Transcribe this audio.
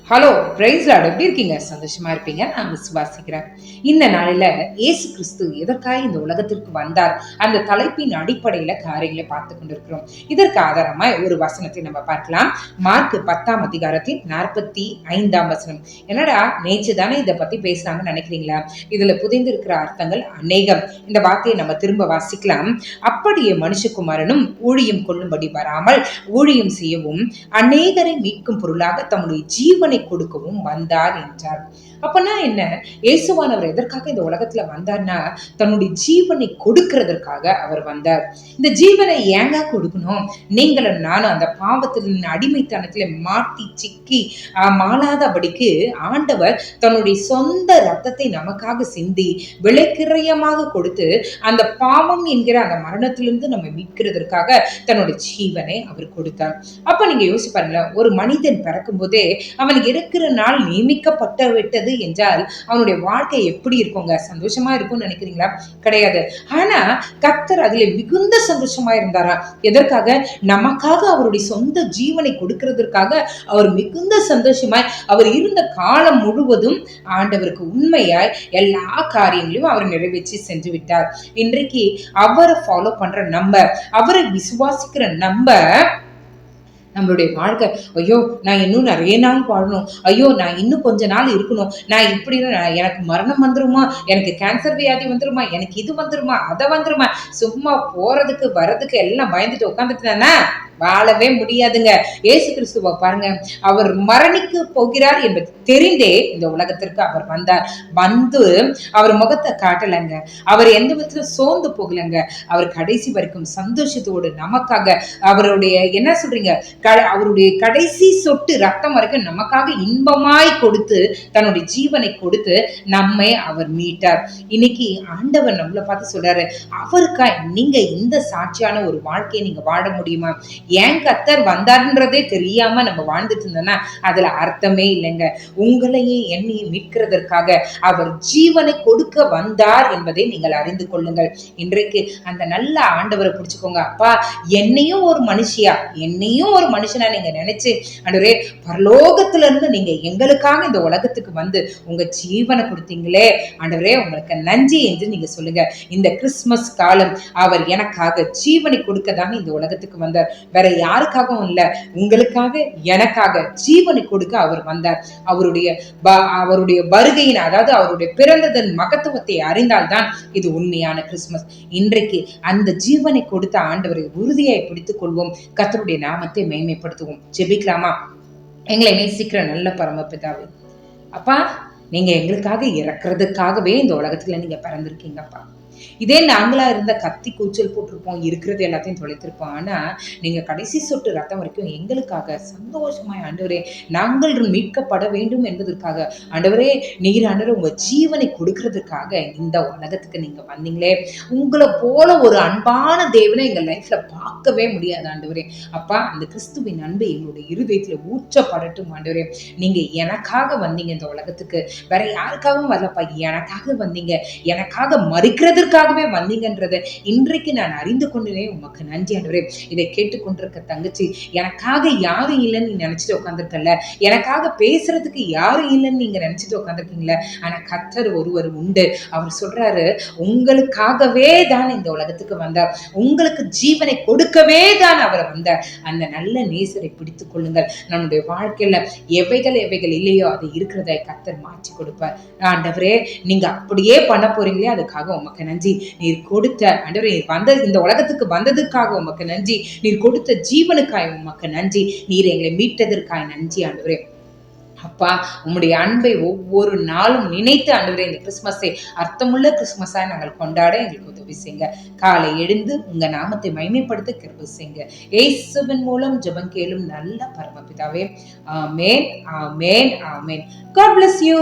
Hello, price Lord. எப்படி இருக்கீங்க? சந்தோஷமா இருப்பீங்க நான் விசுவாசிக்கிறேன். இந்த நாளில இயேசு கிறிஸ்து எதற்காக இந்த உலகத்திற்கு வந்தார், அந்த தலைப்பின் அடிப்படையில காரியங்களை பார்த்து கொண்டிருக்கிறோம். இதற்கு ஆதாரமா ஒரு வசனத்தை நம்ம பார்க்கலாம். மார்க் 10ஆம் அதிகாரத்தின் 45ஆம் வசனம். என்னடா நேற்று தானே இதை பத்தி பேசுறாங்கன்னு நினைக்கிறீங்களா? இதுல புதைந்திருக்கிற அர்த்தங்கள் அநேகம். இந்த வார்த்தையை நம்ம திரும்ப வாசிக்கலாம். அப்படியே மனுஷகுமாரனும் ஊழியம் கொள்ளும்படி வராமல் ஊழியம் செய்யவும் அநேகரை மீட்கும் பொருளாக தம்முடைய ஜீவனை கொடுக்கவும் வந்தார் என்றார். அப்பனா என்ன? இயேசுவானவர் எதற்காக இந்த உலகத்துல வந்தார்னா, தன்னுடைய ஜீவனை கொடுக்கிறதற்காக அவர் வந்தார். இந்த ஜீவனை ஏங்க கொடுக்கணும்? நீங்களும் நானும் அந்த பாவத்தின் அடிமைத்தனத்துல மாட்டி சிக்கி மாளாதபடிக்கு ஆண்டவர் தன்னுடைய சொந்த ரத்தத்தை நமக்காக சிந்தி விலைக்கிரயமாக கொடுத்து அந்த பாவம் என்கிற அந்த மரணத்திலிருந்து நம்ம மீட்கிறதற்காக தன்னுடைய ஜீவனை அவர் கொடுத்தார். அப்ப நீங்க யோசிச்சு பாருங்களேன், ஒரு மனிதன் பிறக்கும் போதே அவன் இருக்கிற நாள் நியமிக்கப்பட்ட விட்டது என்றால் அவனுடைய வாழ்க்கை எப்படி இருக்குங்க? சந்தோஷமா இருக்கும்னு நினைக்கிறீங்களா? கிடையாது. ஆனா கர்த்தர் அதிலே மிகுந்த சந்தோஷமா இருந்தாரா? எதற்காக? நமக்காக அவருடைய சொந்த ஜீவனை கொடுக்கிறதற்காக அவர் மிகுந்த சந்தோஷமாய் அவர் இருந்த காலம் முழுவதும் ஆண்டவருக்கு உண்மையாய் எல்லா காரியங்களையும் அவர் நிறைவேற்றி சென்று விட்டார். இன்றைக்கு அவரை ஃபாலோ பண்ற நம்ம, அவரை விசுவாசிக்கிற நம்மளுடைய வாழ்க்கை, ஐயோ நான் இன்னும் நிறைய நாள் வாழணும், ஐயோ நான் இன்னும் கொஞ்ச நாள் இருக்கணும், நான் இப்படி எனக்கு மரணம் வந்துருமா, எனக்கு கேன்சர் வியாதி வந்துருமா, எனக்கு இது வந்துருமா, அதை வந்துருமா, சும்மா போறதுக்கு வர்றதுக்கு எல்லாம் பயந்துட்டு உட்காந்துட்டு வாழவே முடியாதுங்க. இயேசு கிறிஸ்துவை பாருங்க, அவர் மரணிக்க போகிறார் என்பது தெரிந்தே இந்த உலகத்திற்கு அவர் வந்தார். வந்து அவர் முகத்தை காட்டலங்க, அவர் எந்த விதத்துல சோர்ந்து போகலங்க, அவர் கடைசி வரைக்கும் சந்தோஷத்தோடு நமக்காக அவருடைய என்ன சொல்றீங்க, அவருடைய கடைசி சொட்டு ரத்தம் வரைக்கும் நமக்காக இன்பமாய் கொடுத்து தன்னுடைய ஜீவனை கொடுத்து நம்மை அவர் மீட்டார். இன்னைக்கு ஆண்டவர் நம்மளை பார்த்து சொல்றாரு, அவருக்கா நீங்க இந்த சாட்சியான ஒரு வாழ்க்கையை நீங்க வாழ முடியுமா? ஏன் கர்த்தர் வந்தார்ன்றதே தெரியாம நம்ம வாழ்ந்துட்டு இருந்தோம்னா அதுல அர்த்தமே இல்லைங்க. உங்களையே என்னையும் மீட்கிறதற்காக அவர் ஜீவனை கொடுக்க வந்தார் என்பதை நீங்கள் அறிந்து கொள்ளுங்கள். இன்றைக்கு அந்த நல்ல ஆண்டவரை பிடிச்சுக்கோங்க. அப்பா, என்னையும் ஒரு மனுஷியா, என்னையும் ஒரு மனுஷனா நீங்க நினைச்சு ஆண்டவரே, பரலோகத்துல இருந்து நீங்க எங்களுக்காக இந்த உலகத்துக்கு வந்து உங்க ஜீவனை கொடுத்தீங்களே ஆண்டவரே, உங்களுக்கு நன்றி என்று நீங்க சொல்லுங்க. இந்த கிறிஸ்துமஸ் காலம் அவர் எனக்காக ஜீவனை கொடுக்க தாங்க இந்த உலகத்துக்கு வந்தார். வேற யாருக்காகவும் இல்ல, உங்களுக்காக எனக்காக ஜீவனை கொடுக்க அவர் வந்தார். அவருடைய வருகையின், அதாவது அவருடைய பிறந்ததன் மகத்துவத்தை அறிந்தால்தான் இது உண்மையான கிறிஸ்துமஸ். இன்றைக்கு அந்த ஜீவனை கொடுத்த ஆண்டவரை உறுதியாய் பிடித்துக் கொள்வோம். கர்த்தருடைய நாமத்தை மேன்மைப்படுத்துவோம். ஜெபிக்கலாமா? எங்களை நேசிக்கிற நல்ல பரமபிதாவே, அப்பா, நீங்க எங்களுக்காக இறக்குறதுக்காகவே இந்த உலகத்துல நீங்க பிறந்திருக்கீங்கப்பா. இதே நாங்களா இருந்த கத்தி கூச்சல் போட்டிருப்போம், இருக்கிறது எல்லாத்தையும் தொலைத்திருப்போம். ஆனா நீங்க கடைசி சொட்டு ரத்தம் வரைக்கும் எங்களுக்காக சந்தோஷமாய் ஆண்டவரே, நாங்கள் மீட்கப்பட வேண்டும் என்பதற்காக ஆண்டவரே, நீர் ஆண்டவரே உங்க ஜீவனை கொடுக்கறதுக்காக இந்த உலகத்துக்கு நீங்க வந்தீங்களே. உங்களை போல ஒரு அன்பான தேவனை எங்க லைஃப்ல பார்க்கவே முடியாது ஆண்டவரே. அப்பா, அந்த கிறிஸ்துவின் அன்பு எங்களுடைய இருதயத்துல ஊற்றப்படட்டும் ஆண்டவரே. நீங்க எனக்காக வந்தீங்க இந்த உலகத்துக்கு, வேற யாருக்காகவும் வரலப்பா, எனக்காக வந்தீங்க, எனக்காக மறிக்கிறதுக்காகவே வந்தீங்கன்றதை இன்றைக்கு நான் அறிந்து கொண்டேன். உமக்கு நன்றி ஆண்டவரே. இதை கேட்டுக்கொண்டிருக்க தங்கச்சி, எனக்காக யாரும் இல்லைன்னு நீ நினைச்சிட்டு உட்காந்துருக்கல, எனக்காக பேசுறதுக்கு யாரும் இல்லைன்னு நீங்க நினைச்சிட்டு உட்காந்துருக்கீங்களே, ஆனா கர்த்தர் ஒருவர் உண்டு. அவர் சொல்றாரு, உங்களுக்காகவே தான் இந்த உலகத்துக்கு வந்தார், உங்களுக்கு ஜீவனை கொடுக்கவே தான் அவர் வந்தார். அந்த நல்ல நேசரை பிடித்துக் கொள்ளுங்கள். நம்முடைய வாழ்க்கையில எவைகள் இல்லையோ அதை இருக்கிறதை கர்த்தர் மாற்றி கொடுப்பார். ஆண்டவரே, நீங்க அப்படியே பண்ண போறீங்களே, அதுக்காக உமக்கு நன்றி. நீர் கொடுத்த ஆண்டவரே, நீர் வந்த இந்த உலகத்துக்கு வந்ததுக்காக உமக்கு நன்றி. நீர் கொடுத்த ஜீவனுக்காய் உமக்கு நன்றி. நீர் எங்களை மீட்டதற்காய் நன்றி ஆண்டவரே. அப்பா, உம்முடைய அன்பை ஒவ்வொரு நாளும் நினைத்து ஆண்டவரே, இந்த கிறிஸ்துமஸை அர்த்தமுள்ள கிறிஸ்துமஸாய் நாங்கள் கொண்டாட எங்களுக்கு உதவி செய்யுங்க. காலை எழுந்து உங்க நாமத்தை மகிமைப்படுத்த கிருபை செய்யுங்க. இயேசுவின் மூலம் ஜெபம் கேளும் நல்ல பரமபிதாவே. ஆமென், ஆமென், ஆமென். God bless you.